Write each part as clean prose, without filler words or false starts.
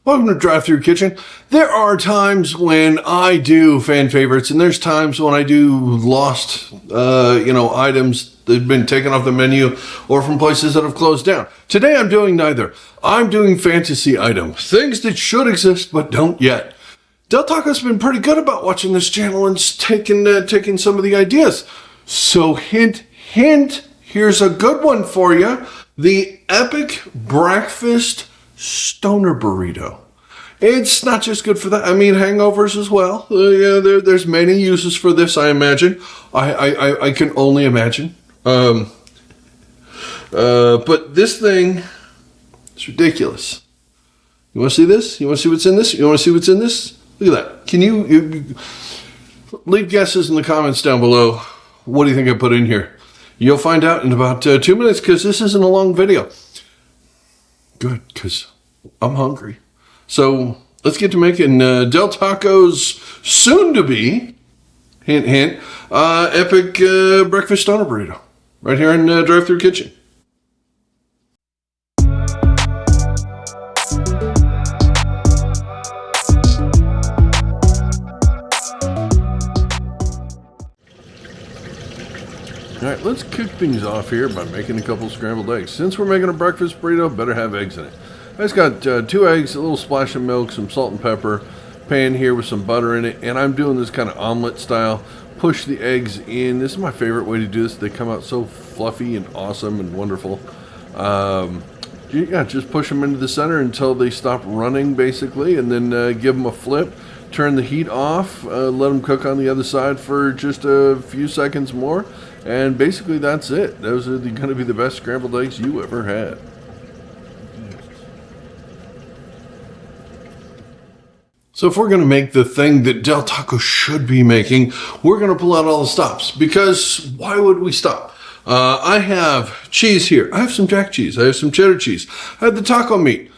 Welcome to Drive-Thru Kitchen. There are times when I do fan favorites, and there's times when I do lost, items that have been taken off the menu or from places that have closed down. Today I'm doing neither. I'm doing fantasy items, things that should exist but don't yet. Del Taco's been pretty good about watching this channel and taking some of the ideas. So hint, here's a good one for you. The Epic Breakfast Stoner Burrito. It's not just good for that. I mean, hangovers as well. There's many uses for this, I imagine. I can only imagine. But this thing is ridiculous. You want to see this? You want to see what's in this? You want to see what's in this? Look at that. Can you leave guesses in the comments down below? What do you think I put in here? You'll find out in about 2 minutes, because this isn't a long video. Good, because I'm hungry. So let's get to making Del Taco's soon-to-be, hint, hint, epic breakfast stoner burrito. Right here in Drive-Thru Kitchen. Alright, let's kick things off here by making a couple scrambled eggs. Since we're making a breakfast burrito, better have eggs in it. I just got 2 eggs, a little splash of milk, some salt and pepper, pan here with some butter in it, and I'm doing this kind of omelet style. Push the eggs in. This is my favorite way to do this. They come out so fluffy and awesome and wonderful. Just push them into the center until they stop running, basically, and then give them a flip. Turn the heat off, let them cook on the other side for just a few seconds more, and basically that's it. Those are going to be the best scrambled eggs you ever had. So if we're going to make the thing that Del Taco should be making, we're going to pull out all the stops, because why would we stop? I have cheese here. I have some jack cheese. I have some cheddar cheese. I have the taco meat.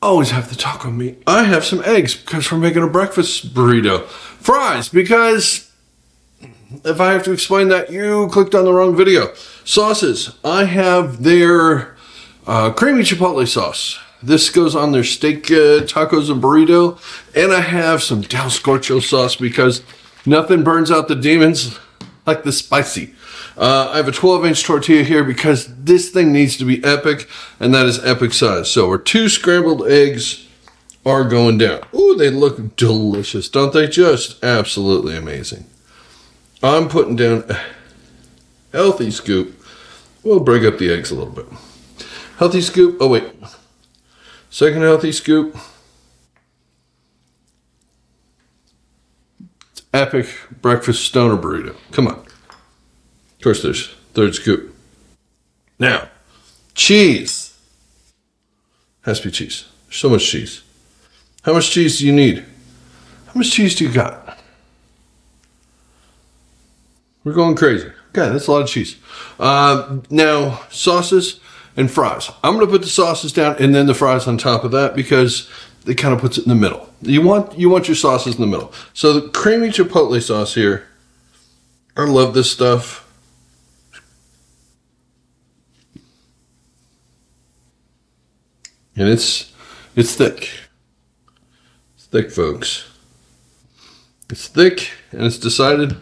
Always have the taco meat. I have some eggs because we're making a breakfast burrito. Fries, because if I have to explain that, you clicked on the wrong video. Sauces. I have their creamy chipotle sauce. This goes on their steak tacos and burrito. And I have some Del Scorcho sauce because nothing burns out the demons like the spicy. I have a 12-inch tortilla here because this thing needs to be epic, and that is epic size. So our 2 scrambled eggs are going down. Ooh, they look delicious, don't they? Just absolutely amazing. I'm putting down a healthy scoop. We'll break up the eggs a little bit. Healthy scoop. Oh, wait. Second healthy scoop. It's epic breakfast stoner burrito. Come on. Of course, there's third scoop. Now, cheese. Has to be cheese. There's so much cheese. How much cheese do you need? How much cheese do you got? We're going crazy. Okay, that's a lot of cheese. Now, sauces and fries. I'm going to put the sauces down and then the fries on top of that because it kind of puts it in the middle. You want your sauces in the middle. So the creamy chipotle sauce here. I love this stuff. And it's thick. It's thick, folks. It's thick and it's decided.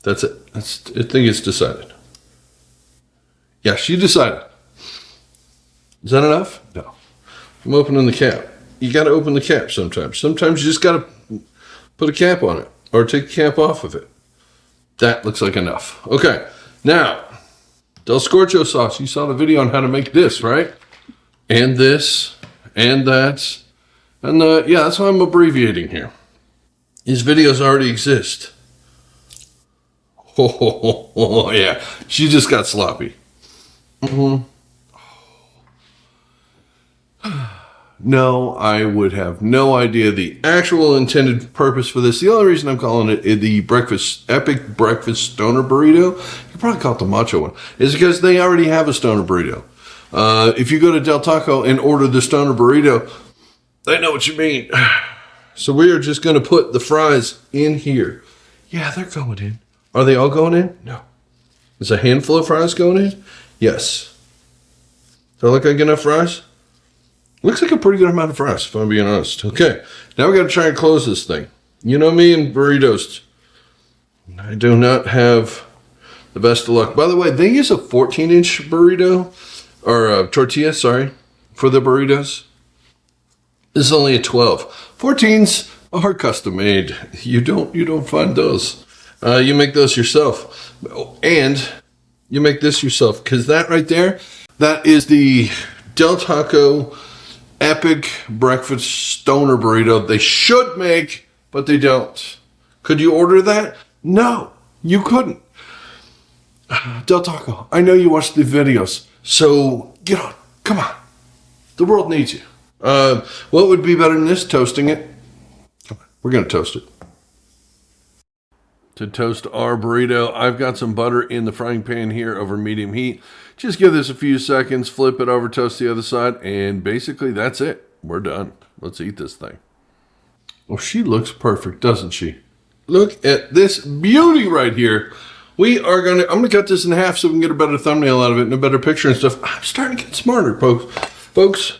That's it. I think it's decided. Yeah, she decided. Is that enough? No. I'm opening the cap. You got to open the cap sometimes. Sometimes you just got to put a cap on it or take the cap off of it. That looks like enough. Okay. Now, Del Scorcho sauce. You saw the video on how to make this, right? And this, and that. And yeah, that's why I'm abbreviating here. These videos already exist. Oh, yeah. She just got sloppy. No, I would have no idea the actual intended purpose for this. The only reason I'm calling it the epic breakfast stoner burrito, you probably call it the macho one, is because they already have a stoner burrito. If you go to Del Taco and order the stoner burrito, they know what you mean. So we are just going to put the fries in here. Yeah, they're going in. Are they all going in? No. Is a handful of fries going in? Yes. Do I look like enough fries? Looks like a pretty good amount of fries, if I'm being honest. Okay, now we got to try and close this thing. You know me and burritos. I do not have the best of luck. By the way, they use a 14-inch burrito, or tortilla, sorry, for the burritos. This is only a 12. 14s are custom made. You don't find those. You make those yourself. And you make this yourself, because that right there, that is the Del Taco Epic Breakfast Stoner Burrito they should make, but they don't. Could you order that? No, you couldn't. Del Taco, I know you watch the videos, so get on. Come on. The world needs you. What would be better than this? Toasting it. Come on, we're going to toast it. To toast our burrito, I've got some butter in the frying pan here over medium heat. Just give this a few seconds, flip it over, toast the other side, and basically that's it. We're done. Let's eat this thing. Well, she looks perfect, doesn't she? Look at this beauty right here. I'm gonna cut this in half so we can get a better thumbnail out of it and a better picture and stuff. I'm starting to get smarter, folks.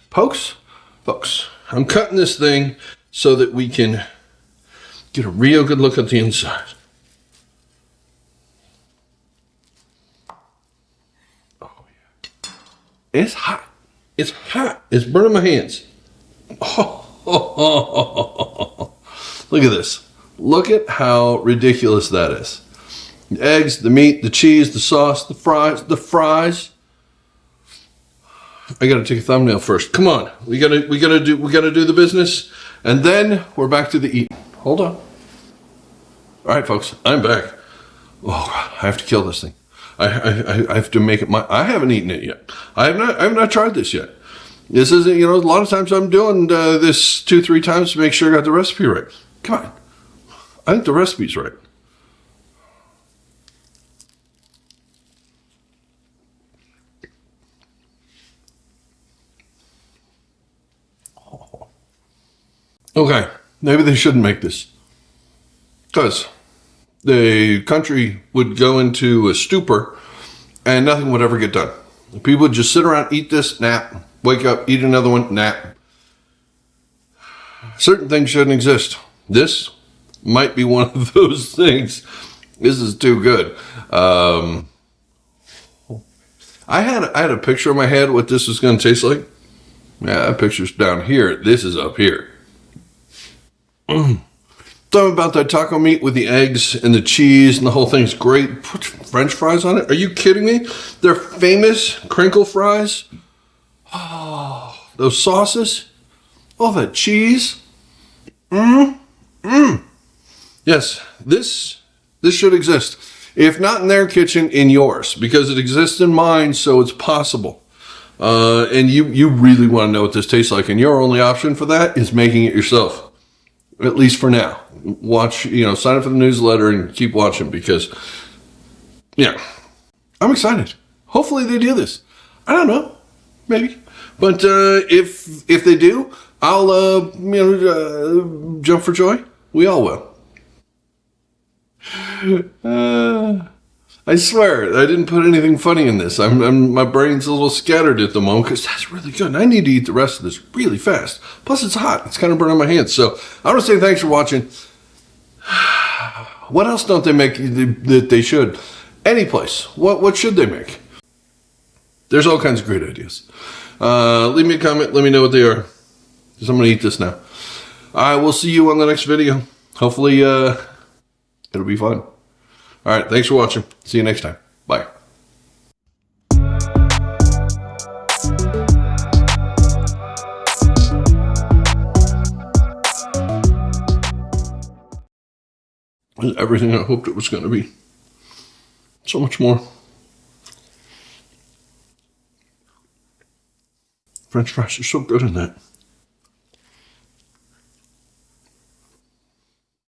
I'm cutting this thing so that we can get a real good look at the inside. Oh yeah. It's hot. It's hot. It's burning my hands. Look at this. Look at how ridiculous that is. The eggs, the meat, the cheese, the sauce, the fries. I gotta take a thumbnail first. Come on. We gotta do the business. And then we're back to the eating. Hold on. Alright folks, I'm back. Oh God, I have to kill this thing. I have to make it I haven't eaten it yet. I have not tried this yet. This isn't, a lot of times I'm doing this 2-3 times to make sure I got the recipe right. Come on. I think the recipe's right. Okay, maybe they shouldn't make this. Because the country would go into a stupor and nothing would ever get done. People would just sit around, eat this, nap, wake up, eat another one, nap. Certain things shouldn't exist. This might be one of those things. This is too good. I had a picture in my head what this was going to taste like. Yeah, that picture's down here. This is up here. Something about that taco meat with the eggs and the cheese and the whole thing's great. Put French fries on it? Are you kidding me? They're famous crinkle fries. Oh, those sauces. Oh, that cheese. Yes, this should exist. If not in their kitchen, in yours, because it exists in mine, so it's possible. And you really want to know what this tastes like, and your only option for that is making it yourself. At least for now. Watch, sign up for the newsletter and keep watching because, yeah, I'm excited. Hopefully they do this. I don't know, maybe, but if they do, I'll jump for joy. We all will. I swear I didn't put anything funny in this. My brain's a little scattered at the moment because that's really good. And I need to eat the rest of this really fast. Plus it's hot. It's kind of burning my hands. So I want to say thanks for watching. What else don't they make that they should? Any place. What should they make? There's all kinds of great ideas. Leave me a comment. Let me know what they are. Because I'm going to eat this now. I will see you on the next video. Hopefully it'll be fun. All right, thanks for watching. See you next time. Bye. It's everything I hoped it was going to be. So much more. French fries are so good in that.